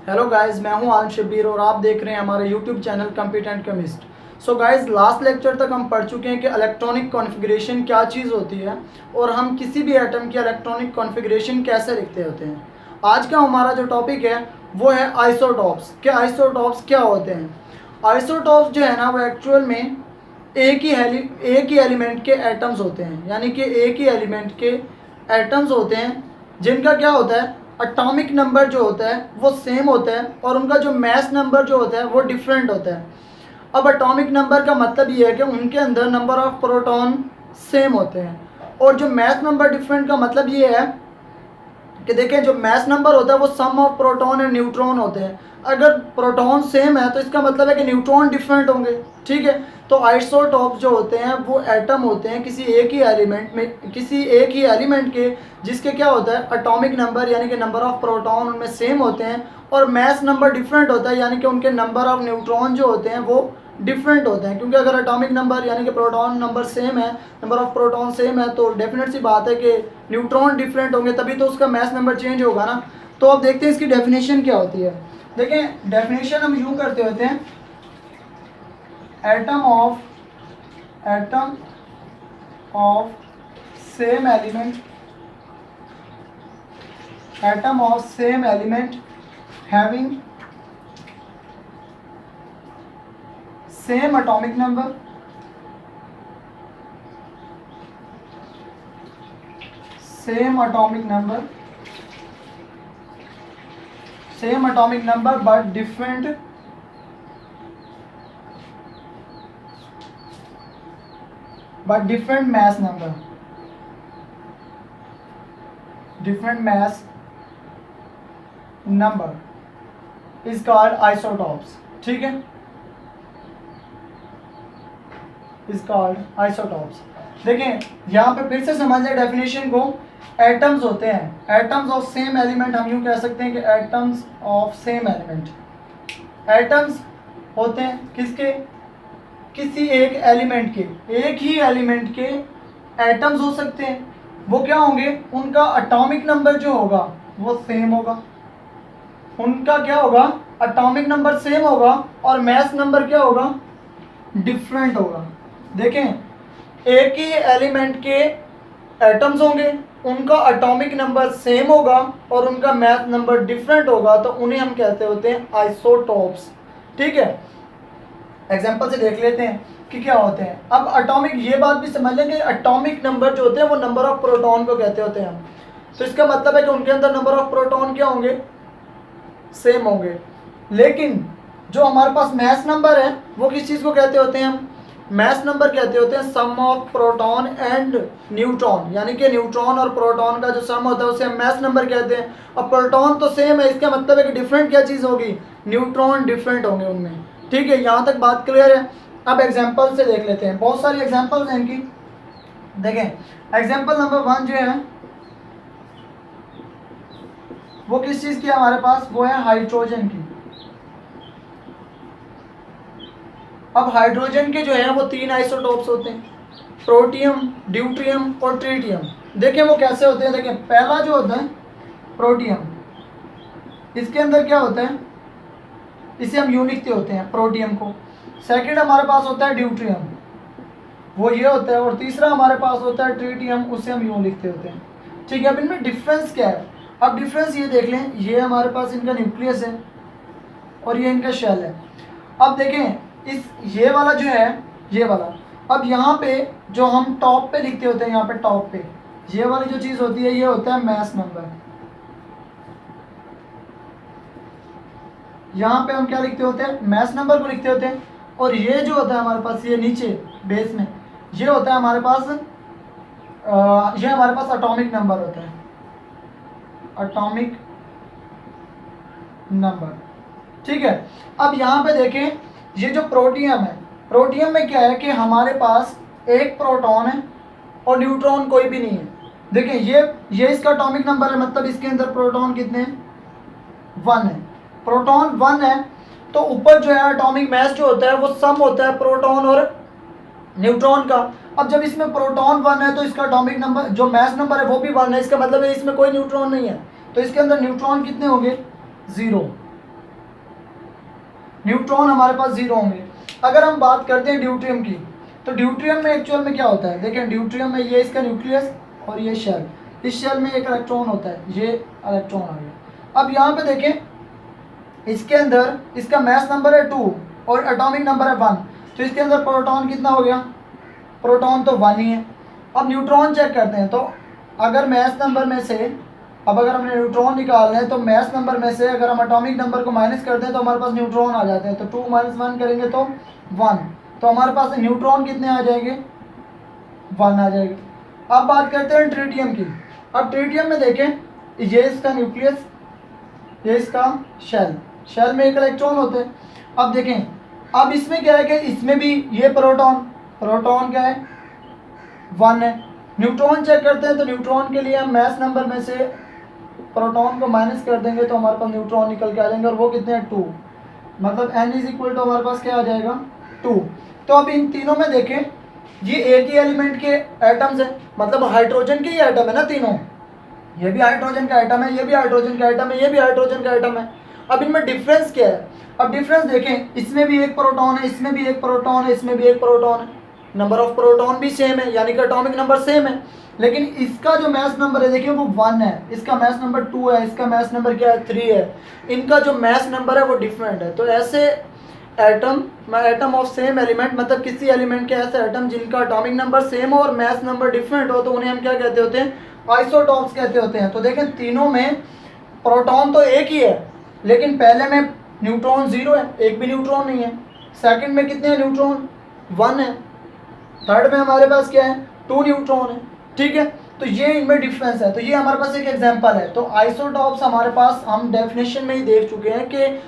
Hello guys, मैं हूं आलम शबीर और आप देख रहे हैं हमारे YouTube channel competent chemist. So guys, last lecture तक हम पढ़ चुके हैं कि इलेक्ट्रॉनिक कॉन्फ़िगरेशन क्या चीज़ होती है और हम किसी भी एटम की इलेक्ट्रॉनिक कॉन्फ़िगरेशन कैसे लिखते होते हैं। आज का हमारा जो टॉपिक है वो है आइसोटॉप्स। कि आइसोटॉप्स क्या होते हैं। आइसोटॉप्स जो है ना, वो एक्चुअल में एक ही एलिमेंट के एटम्स होते हैं, यानी कि एक ही एलिमेंट के एटम्स होते हैं जिनका क्या होता है, एटॉमिक नंबर जो होता है वो सेम होता है और उनका जो मास नंबर जो होता है वो डिफरेंट होता है। अब एटॉमिक नंबर का मतलब ये है कि उनके अंदर नंबर ऑफ प्रोटॉन सेम होते हैं और जो मास नंबर डिफरेंट का मतलब ये है कि देखें, जो मास नंबर होता है वो सम ऑफ प्रोटॉन एंड न्यूट्रॉन होते हैं। अगर प्रोटॉन सेम है तो इसका मतलब है कि न्यूट्रॉन डिफरेंट होंगे। ठीक है, तो आइसोटॉप्स जो होते हैं वो एटम होते हैं किसी एक ही एलिमेंट के, जिसके क्या होता है, एटॉमिक नंबर यानी कि नंबर ऑफ प्रोटॉन उनमें सेम होते हैं और मास नंबर डिफरेंट होता है, यानी कि उनके नंबर ऑफ न्यूट्रॉन जो होते हैं वो डिफरेंट होते हैं। क्योंकि अगर एटॉमिक नंबर यानी कि प्रोटॉन नंबर सेम है, नंबर ऑफ प्रोटॉन सेम है, तो डेफिनेट सी बात है कि न्यूट्रॉन डिफरेंट होंगे, तभी तो उसका मास नंबर चेंज होगा ना। तो अब देखते हैं इसकी डेफिनेशन क्या होती है। देखें, डेफिनेशन हम यूँ करते होते हैं, atom of same element having same atomic number but different mass number is called isotopes। ठीक है, is called isotopes। देखें, यहाँ पे फिर से समझें डेफिनेशन को। एटम्स होते हैं, एटम्स ऑफ सेम एलिमेंट, हम यूँ कह सकते हैं कि atoms of same element. Atoms होते हैं किसके, किसी एक एलिमेंट के, एक ही एलिमेंट के एटम्स हो सकते हैं। वो क्या होंगे, उनका एटॉमिक नंबर जो होगा वो सेम होगा। उनका क्या होगा, एटॉमिक नंबर सेम होगा और मास नंबर क्या होगा, डिफरेंट होगा। देखें, एक ही एलिमेंट के एटम्स होंगे, उनका एटॉमिक नंबर सेम होगा और उनका मास नंबर डिफरेंट होगा, तो उन्हें हम कहते होते हैं आइसोटॉप्स। ठीक है, एग्जांपल से देख लेते हैं कि क्या होते हैं। अब एटॉमिक, ये बात भी समझ लें कि एटॉमिक नंबर जो होते हैं वो नंबर ऑफ प्रोटॉन को कहते होते हैं हम। तो इसका मतलब है कि उनके अंदर नंबर ऑफ प्रोटॉन क्या होंगे, सेम होंगे। लेकिन जो हमारे पास मास नंबर है वो किस चीज़ को कहते होते हैं हम, मास नंबर कहते होते हैं सम ऑफ प्रोटॉन एंड न्यूट्रॉन, यानी कि न्यूट्रॉन और प्रोटॉन का जो सम होता है उसे हम मास नंबर कहते हैं। अब प्रोटॉन तो सेम है, इसका मतलब है कि डिफरेंट क्या चीज़ होगी, न्यूट्रॉन डिफरेंट होंगे उनमें। ठीक है, यहाँ तक बात क्लियर है। अब एग्जाम्पल से देख लेते हैं, बहुत सारी एग्जाम्पल्स हैं इनकी। देखें, एग्जाम्पल नंबर 1 जो है वो किस चीज़ की है हमारे पास, वो है हाइड्रोजन की। अब हाइड्रोजन के जो है वो 3 आइसोटॉप्स होते हैं, प्रोटियम, ड्यूट्रियम और ट्रिटियम। देखें वो कैसे होते हैं। देखें, पहला जो होता है प्रोटियम, इसके अंदर क्या होता है, इसे हम यूं लिखते होते हैं प्रोटियम को। सेकंड हमारे पास होता है ड्यूट्रियम, वो ये होता है, और तीसरा हमारे पास होता है ट्रिटियम, उसे हम यूं लिखते होते हैं। ठीक है, अब इनमें डिफरेंस क्या है। अब डिफरेंस ये देख लें, ये हमारे पास इनका न्यूक्लियस है और ये इनका शेल है। अब देखें, ये वाला जो है, ये वाला, अब यहाँ पे जो हम टॉप पे लिखते होते हैं, यहाँ पे टॉप पे ये वाली जो चीज़ होती है ये होता है मास नंबर। यहाँ पे हम क्या लिखते होते हैं, मास नंबर को लिखते होते हैं। और ये जो होता है हमारे पास, ये नीचे बेस में ये होता है हमारे पास, ये हमारे पास एटॉमिक नंबर होता है, एटॉमिक नंबर। ठीक है, अब यहाँ पे देखें, ये जो प्रोटियम है, प्रोटियम में क्या है कि हमारे पास एक प्रोटॉन है और न्यूट्रॉन कोई भी नहीं है। देखें, ये इसका एटॉमिक नंबर है, मतलब इसके अंदर प्रोटॉन कितने हैं, 1 है। प्रोटॉन 1 है, तो ऊपर जो है एटॉमिक मास जो होता है वो सम होता है प्रोटॉन और न्यूट्रॉन का। अब जब इसमें प्रोटॉन 1 है तो इसका एटॉमिक नंबर, जो मास नंबर है वो भी 1 है, इसका मतलब है इसमें कोई न्यूट्रॉन नहीं है, तो इसके अंदर न्यूट्रॉन कितने होंगे, 0। न्यूट्रॉन हमारे पास 0 होंगे। अगर हम बात करते हैं ड्यूट्रियम की, तो ड्यूट्रियम में एक्चुअल में क्या होता है, देखिए ड्यूट्रियम में ये इसका न्यूक्लियस और ये शेल, इस शेल में एक इलेक्ट्रॉन होता है, ये इलेक्ट्रॉन आ गया। अब यहाँ पे देखें इसके अंदर इसका मास नंबर है 2 और एटॉमिक नंबर है 1, तो इसके अंदर प्रोटॉन कितना हो गया, प्रोटॉन तो 1 ही है। अब न्यूट्रॉन चेक करते हैं, तो अगर मास नंबर में से, अब अगर हमने न्यूट्रॉन निकालना है तो मास नंबर में से अगर हम एटॉमिक नंबर को माइनस करते हैं तो हमारे पास न्यूट्रॉन आ जाते हैं, तो 2 - 1 करेंगे तो 1, तो हमारे पास न्यूट्रॉन कितने आ जाएंगे, 1 आ जाएगा। अब बात करते हैं ट्रिटियम की। अब ट्रिटियम में देखें ये इसका न्यूक्लियस, ये इसका शेल, शेल में एक इलेक्ट्रॉन होते हैं। अब देखें अब इसमें क्या है कि इसमें भी ये प्रोटॉन, प्रोटॉन क्या है 1 है। न्यूट्रॉन चेक करते हैं तो न्यूट्रॉन के लिए हम मास नंबर में से प्रोटॉन को माइनस कर देंगे तो हमारे पास न्यूट्रॉन निकल के आ जाएंगे, और वो कितने हैं 2, मतलब n = हमारे पास क्या आ जाएगा 2। तो अब इन तीनों में देखें ये एक ही एलिमेंट के एटम्स हैं, मतलब हाइड्रोजन के ही एटम है ना तीनों, ये भी हाइड्रोजन का एटम है, ये भी हाइड्रोजन का एटम है, ये भी हाइड्रोजन का एटम है। अब इनमें डिफरेंस क्या है, अब डिफरेंस देखें इसमें भी एक प्रोटॉन है, इसमें भी एक प्रोटॉन है, इसमें भी एक प्रोटॉन है, नंबर ऑफ प्रोटॉन भी सेम है, यानी कि एटॉमिक नंबर सेम है, लेकिन इसका जो मास नंबर है देखिए वो 1 है, इसका मास नंबर 2 है, इसका मास नंबर क्या है 3 है, इनका जो मास नंबर है वो डिफरेंट है। तो ऐसे एटम ऑफ सेम एलिमेंट, मतलब किसी एलिमेंट के ऐसे एटम जिनका एटॉमिक नंबर सेम हो और मास नंबर डिफरेंट हो, तो उन्हें हम क्या कहते होते हैं, आइसोटॉप्स कहते होते हैं। तो देखें तीनों में प्रोटॉन तो एक ही है, लेकिन पहले में न्यूट्रॉन 0 है, एक भी न्यूट्रॉन नहीं है, सेकंड में कितने हैं न्यूट्रॉन 1 है, थर्ड में हमारे पास क्या है 2 न्यूट्रॉन है, ठीक है। तो ये इनमें डिफरेंस है, तो ये हमारे पास एक एग्जांपल है। तो आइसोटॉप्स हमारे पास हम डेफिनेशन में ही देख चुके हैं कि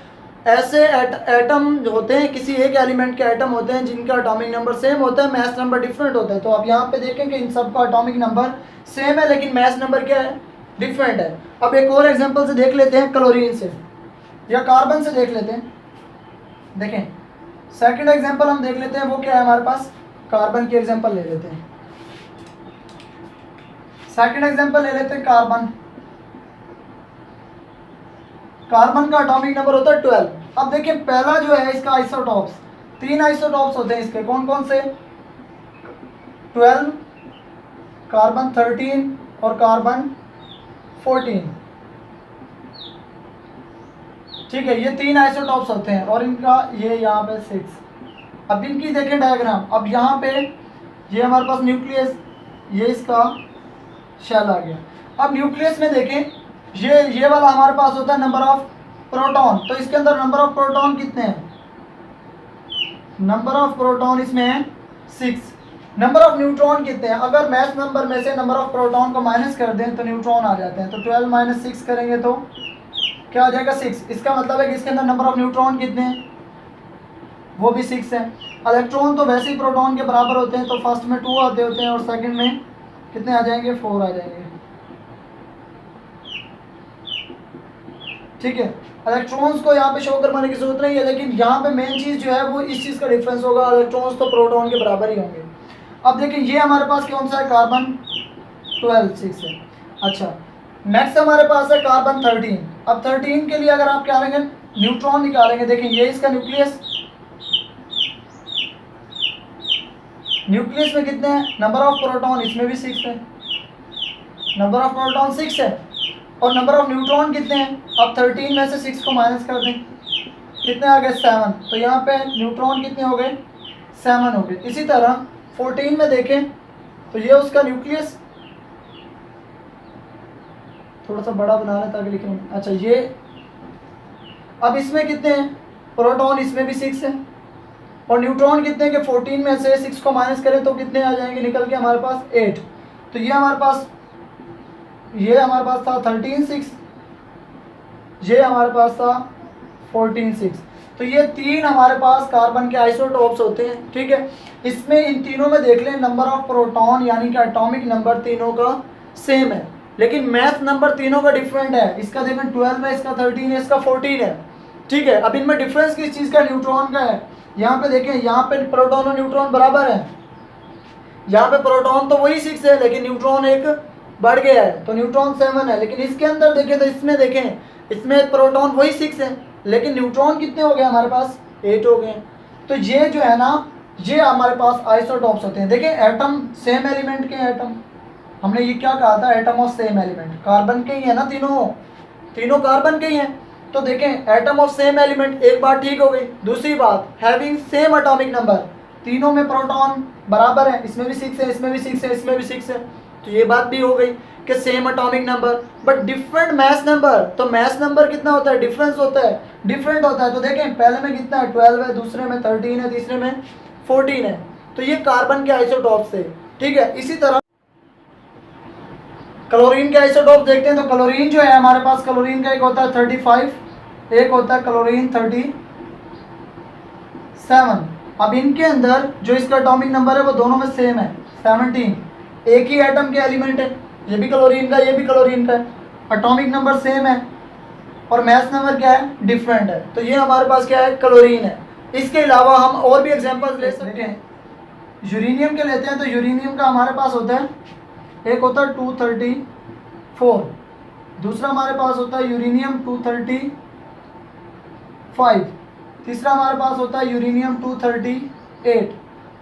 ऐसे एटम होते हैं, किसी एक एलिमेंट के एटम होते हैं जिनका एटॉमिक नंबर सेम होता है, मास नंबर डिफरेंट होता है। तो अब यहाँ पे देखें कि इन सब का एटॉमिक नंबर सेम है लेकिन मास नंबर क्या है, डिफरेंट है। अब एक और एग्जांपल से देख लेते हैं, क्लोरीन से या कार्बन से देख लेते हैं। देखें सेकंड एग्जांपल हम देख लेते हैं, वो क्या है हमारे पास, कार्बन की एग्जांपल ले लेते हैं। सेकंड एग्जांपल ले लेते हैं कार्बन। कार्बन का एटॉमिक नंबर होता है 12। अब देखिए पहला जो है इसका आइसोटॉप्स, 3 आइसोटॉप्स होते हैं इसके, कौन कौन से, 12, कार्बन 13 और कार्बन 14, ठीक है। ये 3 आइसोटॉप्स होते हैं और इनका ये यहाँ पे 6। अब इनकी देखें डायग्राम, अब यहाँ पे ये हमारे पास न्यूक्लियस, ये इसका शेल आ गया। अब न्यूक्लियस में देखें ये वाला हमारे पास होता है नंबर ऑफ प्रोटॉन, तो इसके अंदर नंबर ऑफ प्रोटॉन कितने हैं, नंबर ऑफ प्रोटॉन इसमें है 6। नंबर ऑफ न्यूट्रॉन कितने हैं, अगर मास नंबर में से नंबर ऑफ प्रोटॉन को माइनस कर दें तो न्यूट्रॉन आ जाते हैं, तो 12 - 6 करेंगे तो क्या आ जाएगा 6। इसका मतलब है कि इसके अंदर नंबर ऑफ न्यूट्रॉन कितने हैं, वो भी 6 है। इलेक्ट्रॉन तो वैसे ही प्रोटॉन के बराबर होते हैं, तो फर्स्ट में 2 आते होते हैं और सेकंड में कितने आ जाएंगे, 4 आ जाएंगे, ठीक है। इलेक्ट्रॉन्स को यहाँ पे शो करवाने की जरूरत नहीं है, लेकिन यहाँ पे मेन चीज़ जो है वो इस चीज़ का डिफरेंस होगा, इलेक्ट्रॉन्स तो प्रोटॉन के बराबर ही होंगे। अब देखिए ये हमारे पास कौन सा है, कार्बन 12 6 है। अच्छा नेक्स्ट हमारे पास है कार्बन 13। अब 13 के लिए अगर आप क्या करेंगे, न्यूट्रॉन निकालेंगे। देखिए ये इसका न्यूक्लियस, न्यूक्लियस में कितने हैं, नंबर ऑफ प्रोटॉन इसमें भी 6 है, नंबर ऑफ प्रोटॉन 6 है, और नंबर ऑफ न्यूट्रॉन कितने हैं। अब 13 में से 6 को माइनस कर दें, कितने आ गए 7, तो यहाँ पे न्यूट्रॉन कितने हो गए, 7 हो गए। इसी तरह 14 में देखें तो ये उसका न्यूक्लियस, थोड़ा सा बड़ा बना लें ताकि लिखें, अच्छा ये, अब इसमें कितने हैं प्रोटॉन, इसमें भी 6 है, और न्यूट्रॉन कितने हैं कि 14 में से 6 को माइनस करें तो कितने आ जाएंगे निकल के हमारे पास 8। तो ये हमारे पास था 13 6, ये हमारे पास था 14 6। तो ये 3 हमारे पास कार्बन के आइसोटॉप्स होते हैं, ठीक है। इसमें इन तीनों में देख लें नंबर ऑफ प्रोटॉन यानी कि एटॉमिक नंबर तीनों का सेम है, लेकिन मास नंबर तीनों का डिफरेंट है। इसका देखें 12 है, इसका 13 है, इसका 14 है, ठीक है। अब इनमें डिफरेंस किस चीज़ का, न्यूट्रॉन का है। यहाँ पे देखें, यहाँ पे प्रोटॉन और न्यूट्रॉन बराबर है, यहाँ पे प्रोटॉन तो वही 6 है लेकिन न्यूट्रॉन एक बढ़ गया है, तो न्यूट्रॉन 7 है। लेकिन इसके अंदर देखें तो इसमें प्रोटॉन वही 6 है लेकिन न्यूट्रॉन कितने हो गए हमारे पास 8 हो गए। तो ये जो है ना, ये हमारे पास आइसोटॉप्स होते हैं। देखिए एटम सेम एलिमेंट के एटम, हमने ये क्या कहा था, atom of same element, carbon के ही है ना तीनों, तीनों कार्बन के ही हैं। तो देखें एटम ऑफ सेम एलिमेंट, एक बात ठीक हो गई। दूसरी बात, हैविंग सेम एटॉमिक नंबर, तीनों में प्रोटॉन बराबर है, इसमें भी 6 है, इसमें भी 6 है, इसमें भी 6 है। तो ये बात भी हो गई कि same atomic number but different mass number. तो मास नंबर कितना होता है, डिफरेंस होता है, डिफरेंट होता है। तो देखें पहले में कितना है, 12 है, दूसरे में 13 है, तीसरे में 14 है। तो ये कार्बन के आइसोटॉप्स थे, ठीक है। इसी तरह क्लोरीन के आइसोटॉप देखते हैं। तो क्लोरीन जो है हमारे पास, क्लोरीन का एक होता है 35, एक होता है क्लोरीन 37। अब इनके अंदर जो इसका एटॉमिक नंबर है वो दोनों में सेम है, 17। एक ही एटम के एलिमेंट है, ये भी क्लोरीन का, ये भी क्लोरीन का है, एटॉमिक नंबर सेम है और मास नंबर क्या है, डिफरेंट है। तो ये हमारे पास क्या है, क्लोरीन है। इसके अलावा हम और भी एग्जांपल्स ले सकते हैं। यूरेनियम के लेते हैं। तो यूरेनियम का हमारे पास होता है, एक होता है 234, दूसरा हमारे पास होता है यूरेनियम 235, तीसरा हमारे पास होता है यूरेनियम 238।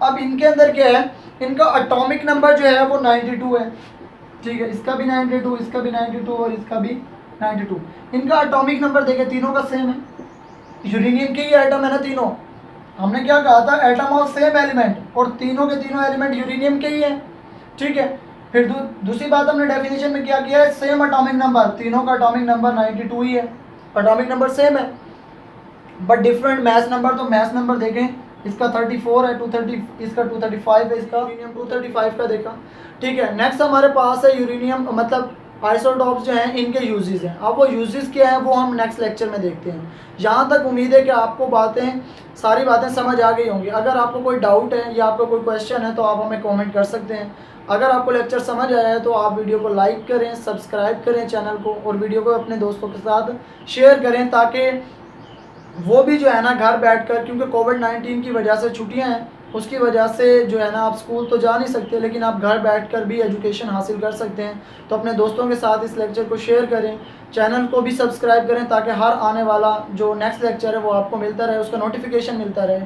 अब इनके अंदर क्या है, इनका एटॉमिक नंबर जो है वो 92 है, ठीक है। इसका भी 92, इसका भी 92 और इसका भी 92। इनका एटॉमिक नंबर देखें, तीनों का सेम है, यूरेनियम के ही एटम है ना तीनों। हमने क्या कहा था, एटम ऑफ सेम एलिमेंट, और तीनों के तीनों एलिमेंट यूरेनियम के ही है, ठीक है। फिर दूसरी बात हमने डेफिनेशन में क्या किया है, सेम एटॉमिक नंबर, तीनों का एटॉमिक नंबर 92 ही है, एटॉमिक नंबर सेम है बट डिफरेंट मास नंबर। तो मास नंबर देखें, इसका 34 है, 230, इसका 235 है, इसका यूरेनियम 235 का देखा, ठीक है। नेक्स्ट हमारे पास है यूरेनियम, मतलब आइसोटॉप्स जो हैं इनके यूजेस हैं। अब वो यूजेस क्या हैं वो हम नेक्स्ट लेक्चर में देखते हैं। यहाँ तक उम्मीद है कि आपको सारी बातें समझ आ गई होंगी। अगर आपको कोई डाउट है या आपको कोई क्वेश्चन है तो आप हमें कमेंट कर सकते हैं। अगर आपको लेक्चर समझ आया है तो आप वीडियो को लाइक करें, सब्सक्राइब करें चैनल को, और वीडियो को अपने दोस्तों के साथ शेयर करें ताकि वो भी जो है ना घर बैठकर, क्योंकि कोविड-19 की वजह से छुट्टियां हैं, उसकी वजह से जो है ना आप स्कूल तो जा नहीं सकते, लेकिन आप घर बैठकर भी एजुकेशन हासिल कर सकते हैं। तो अपने दोस्तों के साथ इस लेक्चर को शेयर करें, चैनल को भी सब्सक्राइब करें ताकि हर आने वाला जो नेक्स्ट लेक्चर है वो आपको मिलता रहे, उसका नोटिफिकेशन मिलता रहे।